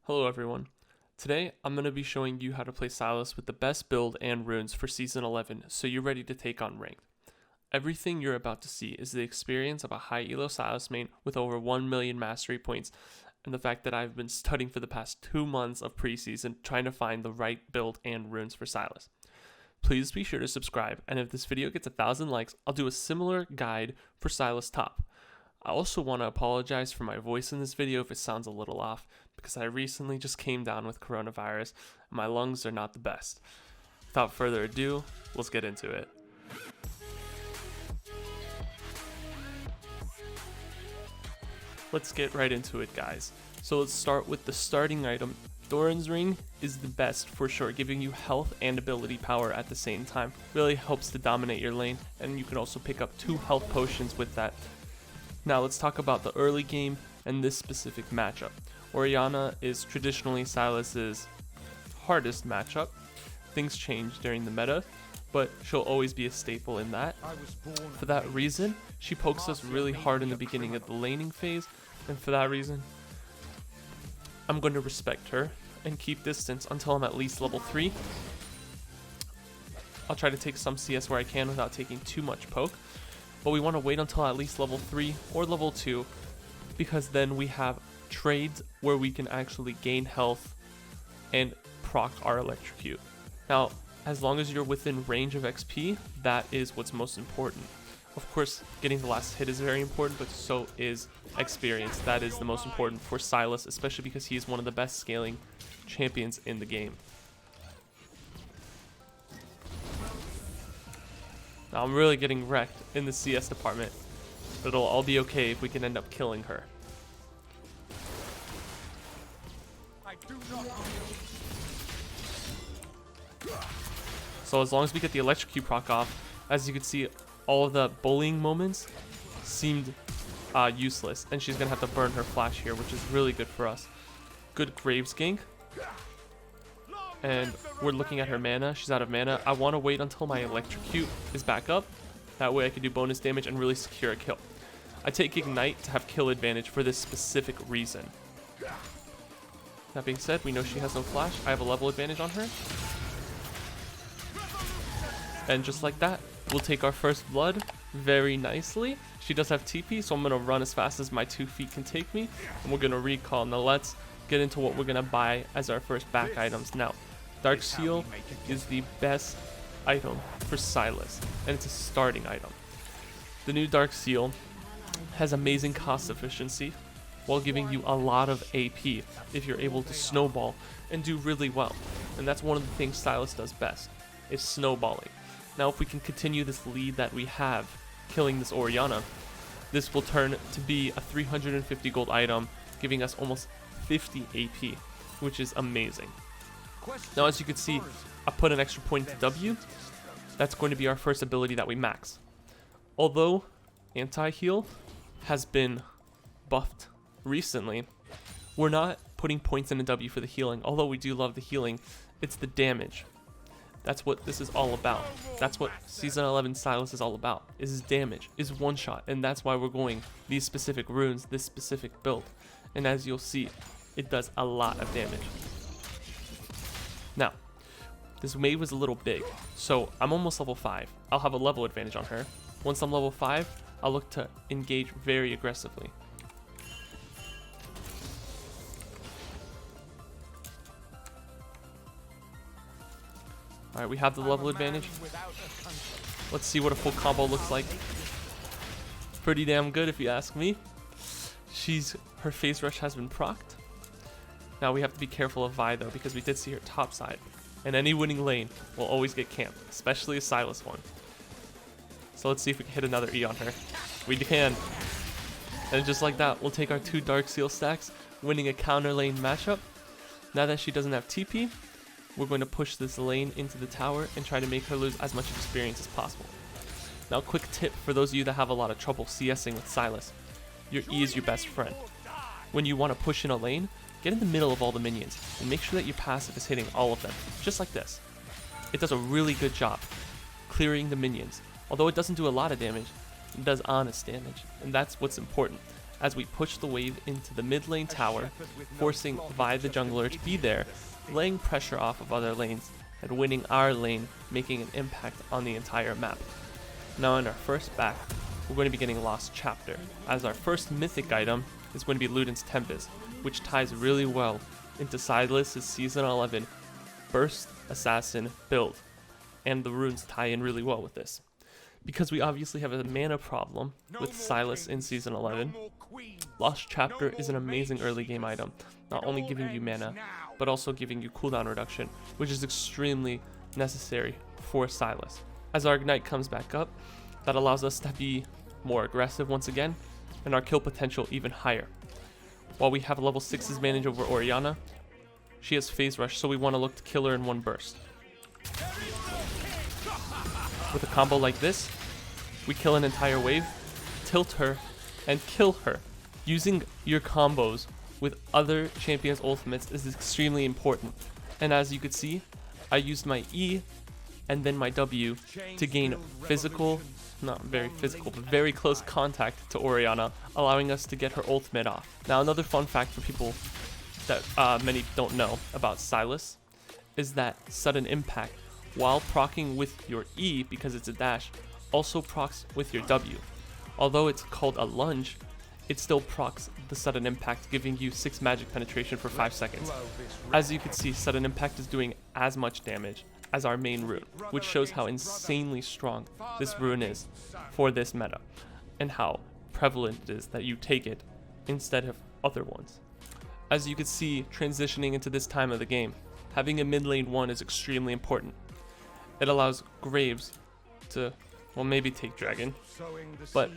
Hello everyone. Today I'm going to be showing you how to play Sylas with the best build and runes for Season 11 so you're ready to take on Ranked. Everything you're about to see is the experience of a High-Elo Sylas main with over 1 million mastery points and the fact that I've been studying for the past 2 months of preseason trying to find the right build and runes for Sylas. Please be sure to subscribe, and if this video gets 1,000 likes, I'll do a similar guide for Sylas top. I also want to apologize for my voice in this video if it sounds a little off, because I recently just came down with coronavirus and my lungs are not the best. Without further ado, let's get into it. Let's get right into it, guys. So let's start with the starting item. Doran's Ring is the best for sure, giving you health and ability power at the same time. Really helps to dominate your lane, and you can also pick up 2 health potions with that. Now let's talk about the early game and this specific matchup. Orianna is traditionally Sylas's hardest matchup. Things change during the meta, but she'll always be a staple in that. For that reason, she pokes us really hard in the beginning of the laning phase, and for that reason, I'm going to respect her and keep distance until I'm at least level 3. I'll try to take some CS where I can without taking too much poke, but we want to wait until at least level 3 or level 2, because then we have trades where we can actually gain health and proc our electrocute. Now, as long as you're within range of XP, that is what's most important. Of course, getting the last hit is very important, but so is experience. That is the most important for Sylas, especially because he is one of the best scaling champions in the game. Now, I'm really getting wrecked in the CS department, but it'll all be okay if we can end up killing her. So as long as we get the electrocute proc off, as you can see, all of the bullying moments seemed useless, and she's gonna have to burn her flash here, which is really good for us. Good Graves gank, and we're looking at her mana. She's out of mana. I want to wait until my electrocute is back up. That way I can do bonus damage and really secure a kill. I take Ignite to have kill advantage for this specific reason. That being said, we know she has no flash. I have a level advantage on her. And just like that, we'll take our first blood very nicely. She does have TP, so I'm going to run as fast as my 2 feet can take me. And we're going to recall. Now let's get into what we're going to buy as our first back items. Now, Dark Seal is the best item for Sylas, and it's a starting item. The new Dark Seal has amazing cost efficiency while giving you a lot of AP if you're able to snowball and do really well. And that's one of the things Sylas does best, is snowballing. Now if we can continue this lead that we have killing this Orianna, this will turn to be a 350 gold item, giving us almost 50 AP, which is amazing. Now as you can see, I put an extra point to W. That's going to be our first ability that we max. Although anti-heal has been buffed recently, we're not putting points in a W for the healing. Although we do love the healing, it's the damage. That's what this is all about. That's what Season 11 Sylas is all about, is damage, is one shot, and that's why we're going these specific runes, this specific build. And as you'll see, it does a lot of damage. Now, this wave was a little big, so I'm almost level 5. I'll have a level advantage on her. Once I'm level 5, I'll look to engage very aggressively. Alright, we have the level advantage. Let's see what a full combo looks like. Pretty damn good if you ask me. Her phase rush has been procced. Now we have to be careful of Vi though, because we did see her top side. And any winning lane will always get camped, especially a Sylas one. So let's see if we can hit another E on her. We can. And just like that, we'll take our 2 Dark Seal stacks, winning a counter lane matchup. Now that she doesn't have TP, we're going to push this lane into the tower and try to make her lose as much experience as possible. Now, quick tip for those of you that have a lot of trouble CSing with Sylas. Your E is your best friend. When you want to push in a lane, get in the middle of all the minions and make sure that your passive is hitting all of them, just like this. It does a really good job clearing the minions. Although it doesn't do a lot of damage, it does honest damage, and that's what's important. as we push the wave into the mid lane tower, forcing Vi the jungler to be there, laying pressure off of other lanes, and winning our lane, making an impact on the entire map. Now in our first back, we're going to be getting Lost Chapter, as our first mythic item is going to be Luden's Tempest, which ties really well into Sylas' Season 11 Burst Assassin build, and the runes tie in really well with this. Because we obviously have a mana problem with Sylas in Season 11, Lost Chapter is an amazing early game item, not only giving you mana, but also giving you cooldown reduction, which is extremely necessary for Sylas. As our Ignite comes back up, that allows us to be more aggressive once again, and our kill potential even higher. While we have level 6's advantage over Orianna, she has Phase Rush, so we want to look to kill her in one burst. With a combo like this, we kill an entire wave, tilt her, and kill her. Using your combos with other champions' ultimates is extremely important. And as you could see, I used my E and then my W to gain physical, not very physical, but very close contact to Orianna, allowing us to get her ultimate off. Now another fun fact for people that many don't know about Sylas is that sudden impact, while proccing with your E because it's a dash, also procs with your W. Although it's called a lunge, it still procs the sudden impact, giving you 6 magic penetration for 5 seconds. As you can see, sudden impact is doing as much damage as our main rune, which shows how insanely strong this rune is for this meta, and how prevalent it is that you take it instead of other ones. As you can see, transitioning into this time of the game, having a mid lane 1 is extremely important. It allows Graves to, well, maybe take Dragon, but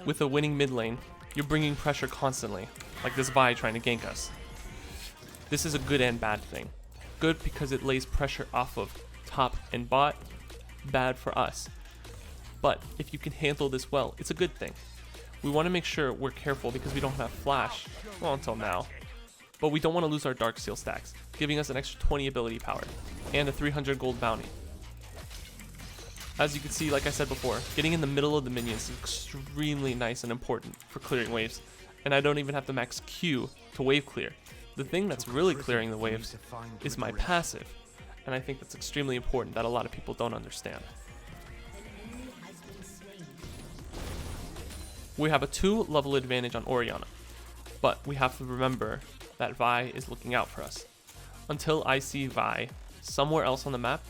with a winning mid lane, you're bringing pressure constantly, like this Vi trying to gank us. This is a good and bad thing. Good because it lays pressure off of top and bot, bad for us. But if you can handle this well, it's a good thing. We want to make sure we're careful because we don't have flash, well, until now. But we don't want to lose our Darksteel stacks, giving us an extra 20 ability power and a 300 gold bounty. As you can see, like I said before, getting in the middle of the minions is extremely nice and important for clearing waves, and I don't even have to max Q to wave clear. The thing that's really clearing the waves is my passive, and I think that's extremely important that a lot of people don't understand. We have a 2 level advantage on Orianna, but we have to remember that Vi is looking out for us. Until I see Vi somewhere else on the map,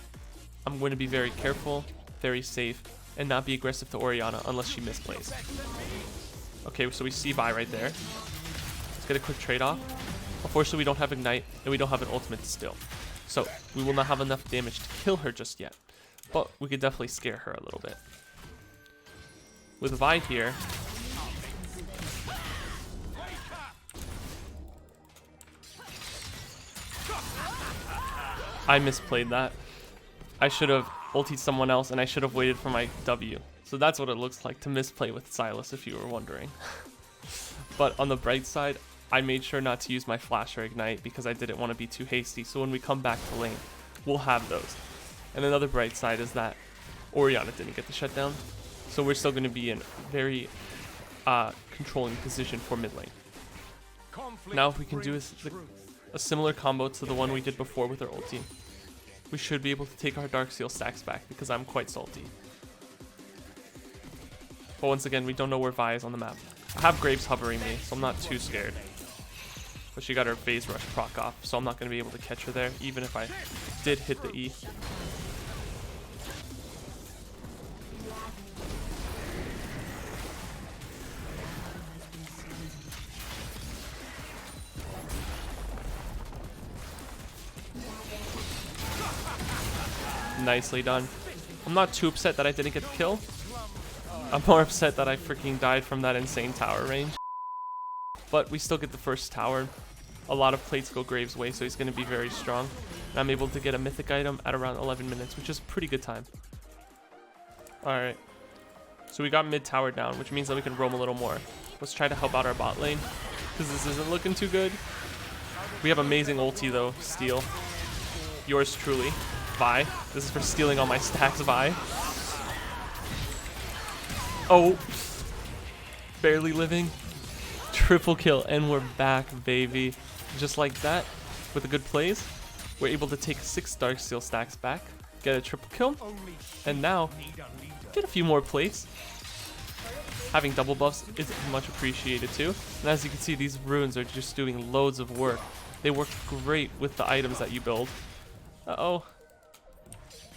I'm going to be very careful, very safe, and not be aggressive to Orianna unless she misplays. Okay, so we see Vi right there. Let's get a quick trade off. Unfortunately, we don't have Ignite, and we don't have an ultimate still. So, we will not have enough damage to kill her just yet. But we could definitely scare her a little bit. With Vi here, I misplayed that. I should have ultied someone else, and I should have waited for my W. So that's what it looks like to misplay with Sylas, if you were wondering. But on the bright side, I made sure not to use my flash or ignite because I didn't want to be too hasty. So when we come back to lane, we'll have those. And another bright side is that Orianna didn't get the shutdown. So we're still going to be in very controlling position for mid lane. Now if we can do a similar combo to the one we did before with our ulti, we should be able to take our Darksteel stacks back because I'm quite salty. But once again, we don't know where Vi is on the map. I have Graves hovering me, so I'm not too scared. But she got her Phase Rush proc off, so I'm not going to be able to catch her there, even if I did hit the E. Nicely done. I'm not too upset that I didn't get the kill. I'm more upset that I freaking died from that insane tower range. But we still get the first tower. A lot of plates go Graves' way, so he's going to be very strong. And I'm able to get a mythic item at around 11 minutes, which is a pretty good time. Alright. So we got mid tower down, which means that we can roam a little more. Let's try to help out our bot lane, because this isn't looking too good. We have amazing ulti though, steal. Yours truly, Vi. This is for stealing all my stacks, Vi. Oh, barely living. triple kill, and we're back, baby. Just like that, with the good plays, we're able to take 6 Darksteel stacks back, get a triple kill, and now get a few more plates. Having double buffs is much appreciated too. And as you can see, these runes are just doing loads of work. They work great with the items that you build. Uh-oh.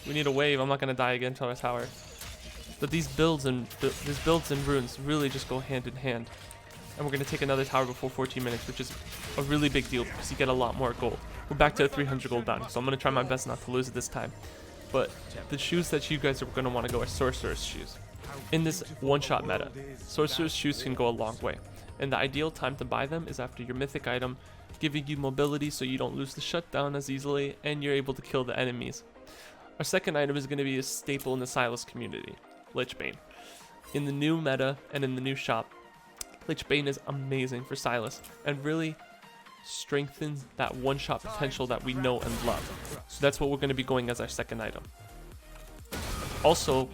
We need a wave. I'm not going to die again to our tower. But these builds and runes really just go hand in hand. And we're going to take another tower before 14 minutes, which is a really big deal because you get a lot more gold. We're back to 300 gold down, so I'm going to try my best not to lose it this time. But the shoes that you guys are going to want to go are Sorcerer's shoes. In this one-shot meta, Sorcerer's shoes can go a long way. And the ideal time to buy them is after your mythic item, giving you mobility so you don't lose the shutdown as easily, and you're able to kill the enemies. Our second item is going to be a staple in the Sylas community, Lichbane. In the new meta and in the new shop, Lichbane is amazing for Sylas and really strengthens that one-shot potential that we know and love. So that's what we're going to be going as our second item. Also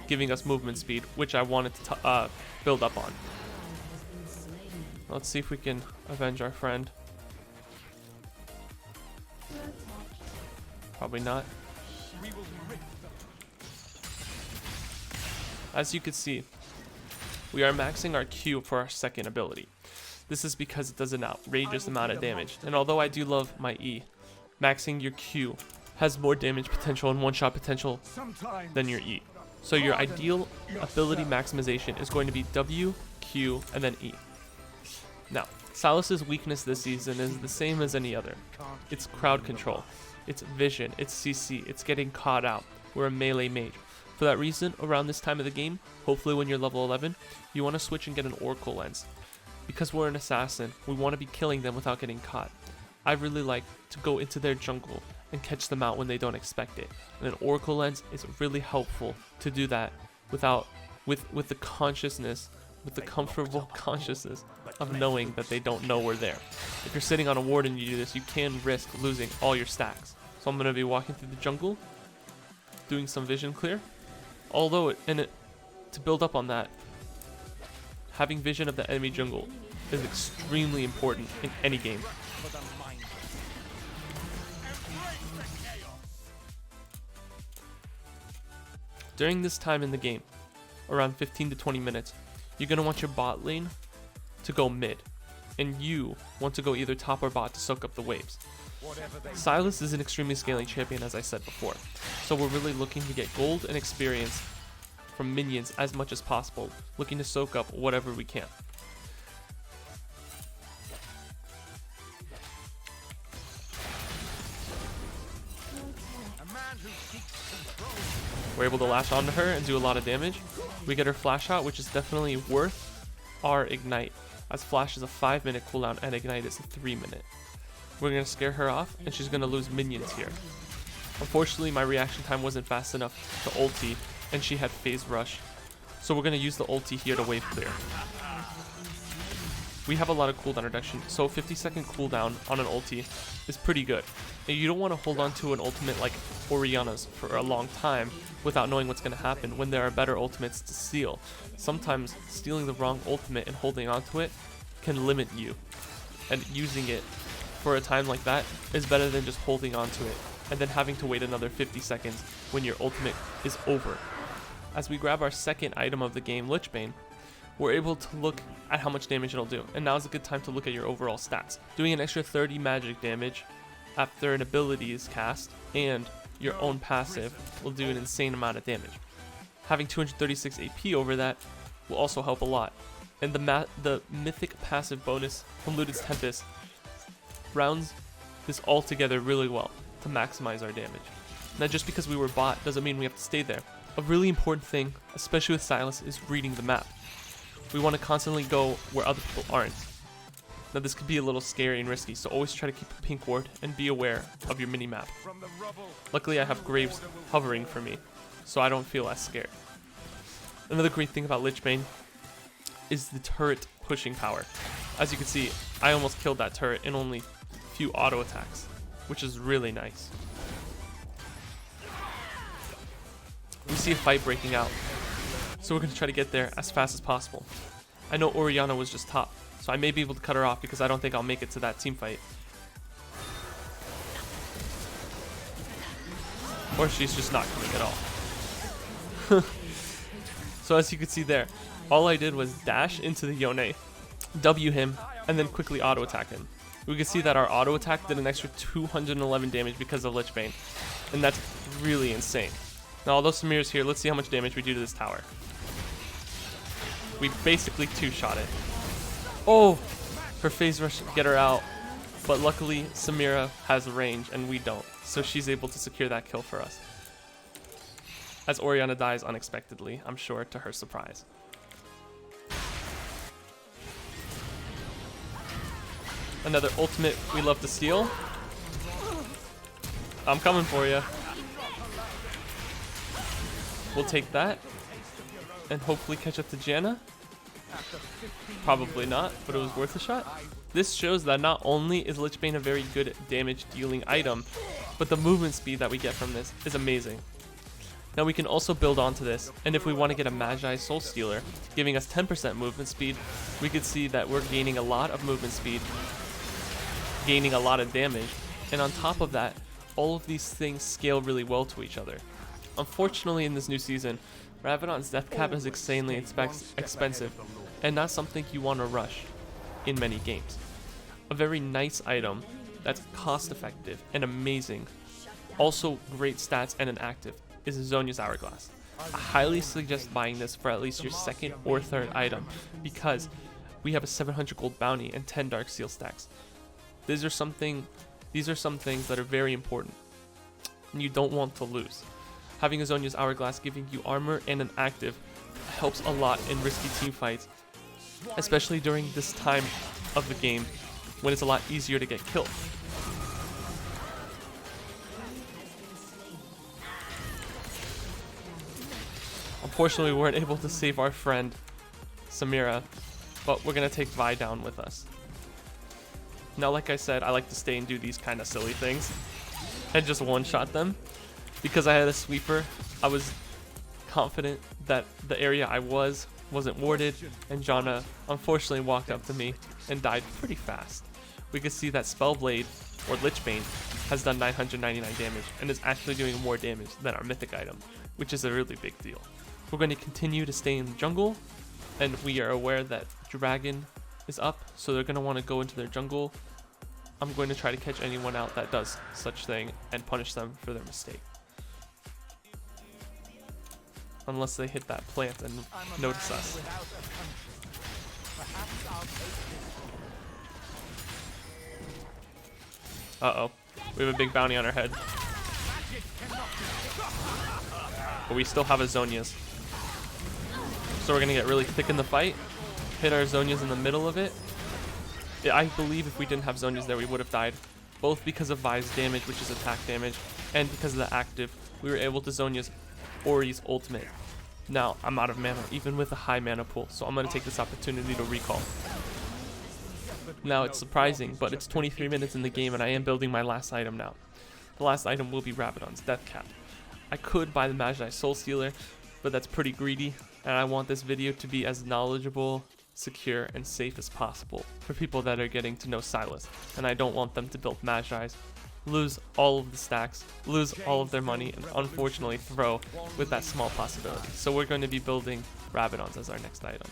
giving us movement speed, which I wanted to build up on. Let's see if we can avenge our friend. Probably not. As you can see, we are maxing our Q for our second ability. This is because it does an outrageous amount of damage, and although I do love my E, maxing your Q has more damage potential and one-shot potential than your E. So your ideal ability maximization is going to be W, Q, and then E. Now, Sylas' weakness this season is the same as any other. It's crowd control, it's vision, it's CC, it's getting caught out. We're a melee mage. For that reason, around this time of the game, hopefully when you're level 11, you want to switch and get an Oracle Lens. Because we're an assassin, we want to be killing them without getting caught. I really like to go into their jungle and catch them out when they don't expect it. And an Oracle Lens is really helpful to do that with the consciousness, with the comfortable consciousness of knowing that they don't know we're there. If you're sitting on a ward and you do this, you can risk losing all your stacks. So I'm going to be walking through the jungle, doing some vision clear. Although, to build up on that, having vision of the enemy jungle is extremely important in any game. During this time in the game, around 15 to 20 minutes, you're going to want your bot lane to go mid, and you want to go either top or bot to soak up the waves. Sylas is an extremely scaling champion, as I said before, so we're really looking to get gold and experience from minions as much as possible, looking to soak up whatever we can. We're able to lash onto her and do a lot of damage. We get her flash out, which is definitely worth our ignite, as flash is a 5-minute cooldown and ignite is a 3-minute. We're going to scare her off and she's going to lose minions here. Unfortunately, my reaction time wasn't fast enough to ulti and she had phase rush. So we're going to use the ulti here to wave clear. We have a lot of cooldown reduction, so 50-second cooldown on an ulti is pretty good. And you don't want to hold on to an ultimate like Orianna's for a long time without knowing what's going to happen when there are better ultimates to steal. Sometimes stealing the wrong ultimate and holding on to it can limit you. And using it for a time like that is better than just holding on to it and then having to wait another 50 seconds when your ultimate is over. As we grab our second item of the game, Lichbane, we're able to look at how much damage it'll do. And now is a good time to look at your overall stats. Doing an extra 30 magic damage after an ability is cast and your own passive will do an insane amount of damage. Having 236 AP over that will also help a lot. And the mythic passive bonus from Ludit's Tempest rounds this all together really well to maximize our damage. Now, just because we were bot doesn't mean we have to stay there. A really important thing, especially with Sylas, is reading the map. We want to constantly go where other people aren't. Now this could be a little scary and risky, so always try to keep a pink ward and be aware of your mini-map. Luckily I have Graves hovering for me, so I don't feel as scared. Another great thing about Lichbane is the turret pushing power. As you can see, I almost killed that turret in only a few auto attacks, which is really nice. We see a fight breaking out, so we're going to try to get there as fast as possible. I know Orianna was just top, So I may be able to cut her off because I don't think I'll make it to that team fight. Or she's just not coming at all. So as you can see there, all I did was dash into the Yone, W him, and then quickly auto attack him. We can see that our auto attack did an extra 211 damage because of Lich Bane, and that's really insane. Now although Samira's here, let's see how much damage we do to this tower. We basically two-shot it. Oh, her phase rush get her out, but luckily Samira has range and we don't, so she's able to secure that kill for us. As Orianna dies unexpectedly, I'm sure to her surprise. Another ultimate we love to steal. I'm coming for you. We'll take that and hopefully catch up to Janna. Probably not, but it was worth a shot. This shows that not only is Lich Bane a very good damage dealing item, but the movement speed that we get from this is amazing. Now we can also build onto this, and if we want to get a Magi Soul Stealer, giving us 10% movement speed, we could see that we're gaining a lot of movement speed, gaining a lot of damage, and on top of that, all of these things scale really well to each other. Unfortunately in this new season, Rabadon's death cap is insanely expensive, and not something you want to rush in many games. A very nice item that's cost effective and amazing, also great stats and an active, is Zhonya's Hourglass. I highly suggest buying this for at least your second or third item because we have a 700 gold bounty and 10 dark seal stacks. These are some things that are very important and you don't want to lose. Having a Zhonya's Hourglass giving you armor and an active helps a lot in risky team fights, especially during this time of the game when it's a lot easier to get killed. Unfortunately, we weren't able to save our friend Samira, but we're going to take Vi down with us. Now, like I said, I like to stay and do these kind of silly things and just one-shot them. Because I had a sweeper, I was confident that the area I wasn't warded, and Janna unfortunately walked up to me and died pretty fast. We could see that Spellblade, or Lich Bane, has done 999 damage and is actually doing more damage than our mythic item, which is a really big deal. We're going to continue to stay in the jungle, and we are aware that Dragon is up, so they're going to want to go into their jungle. I'm going to try to catch anyone out that does such thing and punish them for their mistake. Unless they hit that plant and notice us. Uh-oh. We have a big bounty on our head. But we still have a Zhonya's. So we're going to get really thick in the fight. Hit our Zhonya's in the middle of it. I believe if we didn't have Zhonya's there, we would have died. Both because of Vi's damage, which is attack damage, and because of the active, we were able to Zhonya's Ori's ultimate. Now, I'm out of mana, even with a high mana pool, so I'm going to take this opportunity to recall. Now, it's surprising, but it's 23 minutes in the game, and I am building my last item now. The last item will be Rabadon's Death Cap. I could buy the Magi Soul Stealer, but that's pretty greedy, and I want this video to be as knowledgeable, secure, and safe as possible for people that are getting to know Sylas, and I don't want them to build Magi's, lose all of the stacks, lose all of their money, and unfortunately throw with that small possibility. So we're going to be building Rabadon's as our next item.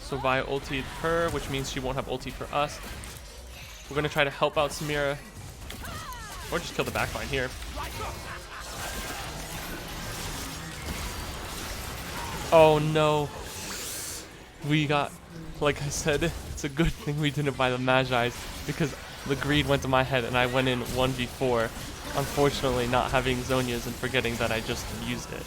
So Vi ultied her, which means she won't have ulti for us. We're going to try to help out Samira, or just kill the backline here. Oh no. We got, like I said, it's a good thing we didn't buy the Magi's because the greed went to my head and I went in 1v4. Unfortunately, not having Zhonya's and forgetting that I just used it.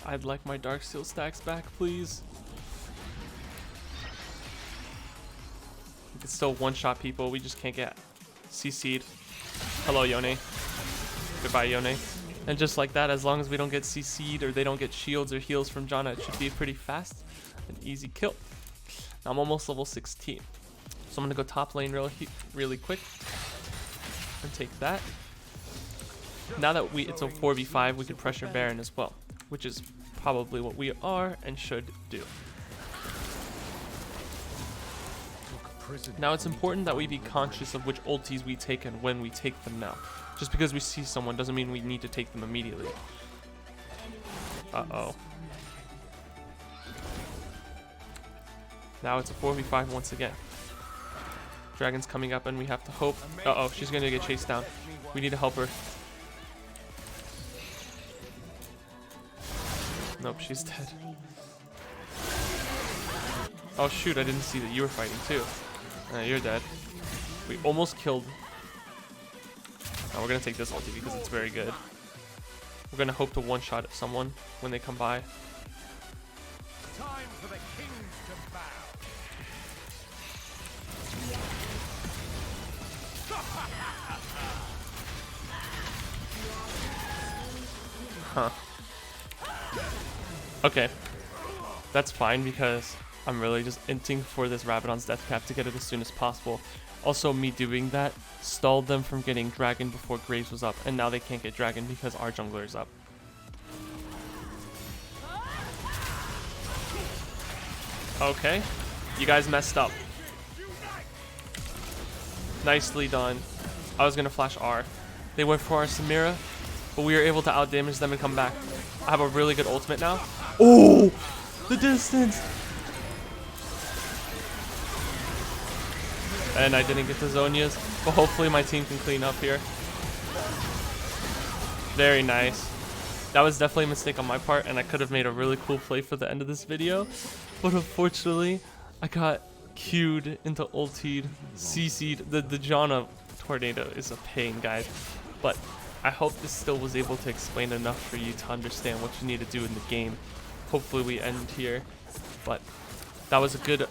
I'd like my Dark Seal stacks back, please. We can still one-shot people, we just can't get CC'd. Hello, Yone. Goodbye, Yone. And just like that, as long as we don't get CC'd or they don't get shields or heals from Janna, it should be pretty fast and easy kill. Now, I'm almost level 16. So I'm gonna go top lane really quick and take that. Now that it's a 4v5, we could pressure Baron as well, which is probably what we are and should do. Now it's important that we be conscious of which ultis we take and when we take them now. Just because we see someone doesn't mean we need to take them immediately. Uh-oh. Now it's a 4v5 once again. Dragon's coming up and we have to hope. Uh-oh, she's gonna get chased down. We need to help her. Nope, she's dead. Oh shoot, I didn't see that you were fighting too. You're dead. We almost killed. Now we're gonna take this ulti because it's very good. We're gonna hope to one-shot someone when they come by. Time for the kings to bow. Huh. Okay. That's fine because I'm really just inting for this Rabadon's death cap to get it as soon as possible. Also, me doing that stalled them from getting Dragon before Graves was up, and now they can't get Dragon because our jungler is up. Okay. You guys messed up. Nicely done. I was gonna flash R. They went for our Samira, but we were able to outdamage them and come back. I have a really good ultimate now. Oh! The distance! And I didn't get the Zonias, but hopefully my team can clean up here. Very nice. That was definitely a mistake on my part, and I could have made a really cool play for the end of this video. But unfortunately, I got queued into ultied, CC'd. The Janna tornado is a pain, guys. But I hope this still was able to explain enough for you to understand what you need to do in the game. Hopefully we end here. But that was a good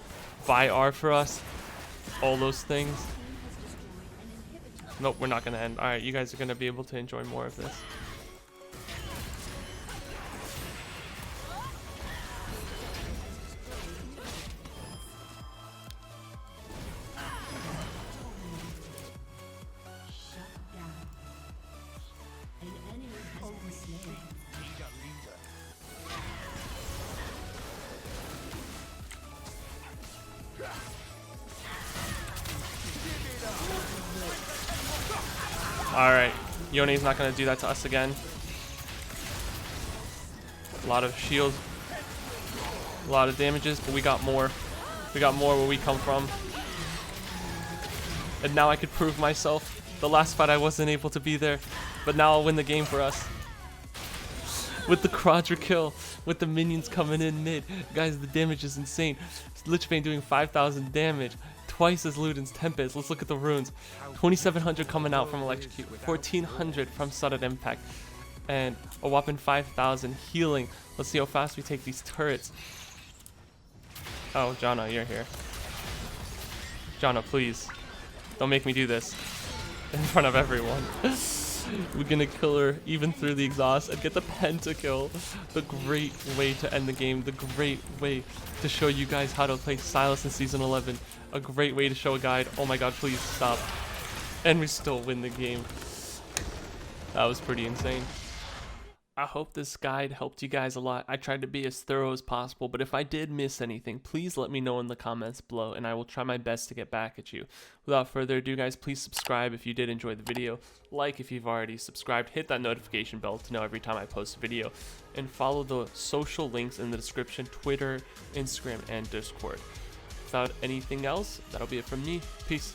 buy R for us. All those things. Nope, we're not going to end. Alright, you guys are going to be able to enjoy more of this. Alright, Yone's not going to do that to us again. A lot of shields, a lot of damages, but we got more. We got more where we come from. And now I could prove myself. The last fight I wasn't able to be there, but now I'll win the game for us. With the quadra kill, with the minions coming in mid. Guys, the damage is insane. Lich Bane doing 5,000 damage. Twice as Luden's Tempest. Let's look at the runes. 2,700 coming out from Electrocute, 1,400 from Sudden Impact, and a whopping 5,000 healing. Let's see how fast we take these turrets. Oh, Janna, you're here. Janna, please. Don't make me do this in front of everyone. We're gonna kill her even through the exhaust and get the pentakill. The great way to end the game. The great way to show you guys how to play Sylas in Season 11. A great way to show a guide. Oh my god, please stop. And we still win the game. That was pretty insane. I hope this guide helped you guys a lot. I tried to be as thorough as possible, but if I did miss anything, please let me know in the comments below, and I will try my best to get back at you. Without further ado, guys, please subscribe if you did enjoy the video, like if you've already subscribed, hit that notification bell to know every time I post a video, and follow the social links in the description, Twitter, Instagram, and Discord. Without anything else, that'll be it from me. Peace.